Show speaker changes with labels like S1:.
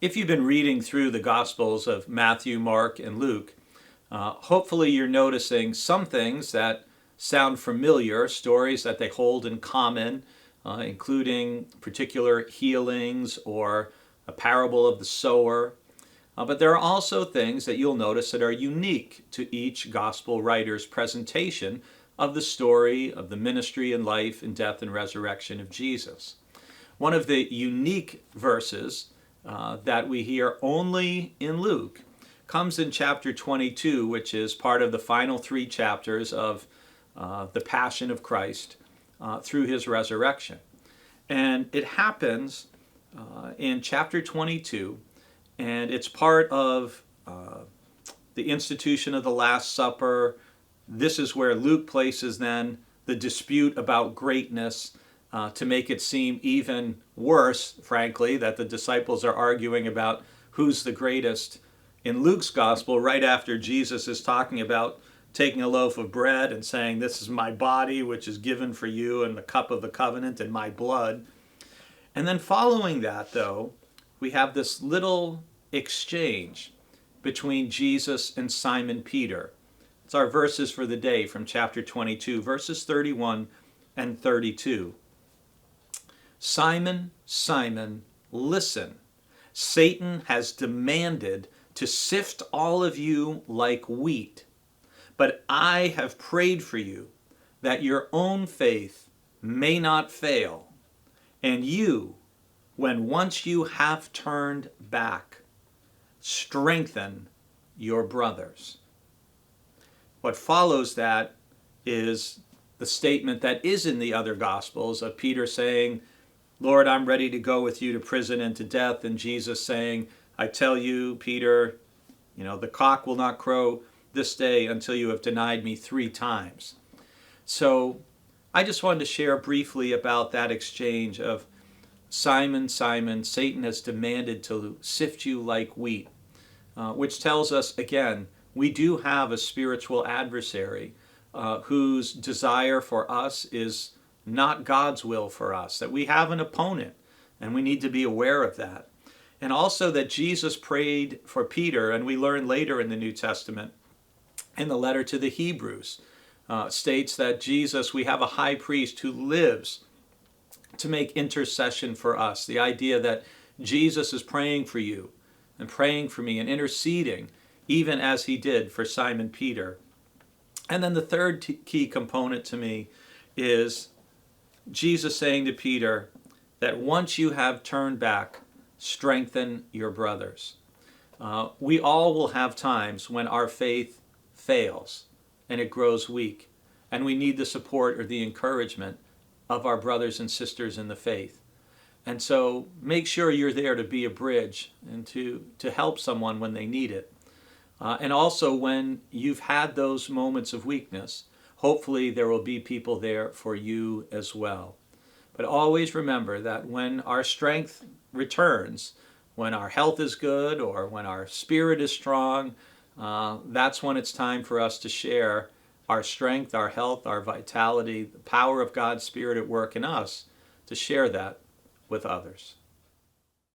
S1: If you've been reading through the Gospels of Matthew, Mark, and Luke, hopefully you're noticing some things that sound familiar, stories that they hold in common, including particular healings or a parable of the sower. But there are also things that you'll notice that are unique to each Gospel writer's presentation of the story of the ministry and life and death and resurrection of Jesus. One of the unique verses that we hear only in Luke comes in chapter 22, which is part of the final 3 chapters of the Passion of Christ through his resurrection. And it happens in chapter 22, and it's part of the institution of the Last Supper. This is where Luke places then the dispute about greatness to make it seem even worse, frankly, that the disciples are arguing about who's the greatest. In Luke's gospel, right after Jesus is talking about taking a loaf of bread and saying, "This is my body, which is given for you, and the cup of the covenant and my blood." And then following that, though, we have this little exchange between Jesus and Simon Peter. It's our verses for the day from chapter 22, verses 31 and 32. "Simon, Simon, listen. Satan has demanded to sift all of you like wheat, but I have prayed for you that your own faith may not fail. And you, when once you have turned back, strengthen your brothers." What follows that is the statement that is in the other Gospels of Peter saying, "Lord, I'm ready to go with you to prison and to death." And Jesus saying, "I tell you, Peter, the cock will not crow this day until you have denied me 3 times. So I just wanted to share briefly about that exchange of Simon, Simon, Satan has demanded to sift you like wheat, which tells us, again, we do have a spiritual adversary whose desire for us is not God's will for us, that we have an opponent, and we need to be aware of that. And also that Jesus prayed for Peter, and we learn later in the New Testament, in the letter to the Hebrews, states that Jesus, we have a high priest who lives to make intercession for us. The idea that Jesus is praying for you and praying for me and interceding, even as he did for Simon Peter. And then the third key component to me is Jesus saying to Peter that once you have turned back, strengthen your brothers. We all will have times when our faith fails and it grows weak, and we need the support or the encouragement of our brothers and sisters in the faith. And so make sure you're there to be a bridge and to help someone when they need it. And also when you've had those moments of weakness, hopefully there will be people there for you as well. But always remember that when our strength returns, when our health is good or when our spirit is strong, that's when it's time for us to share our strength, our health, our vitality, the power of God's Spirit at work in us, to share that with others.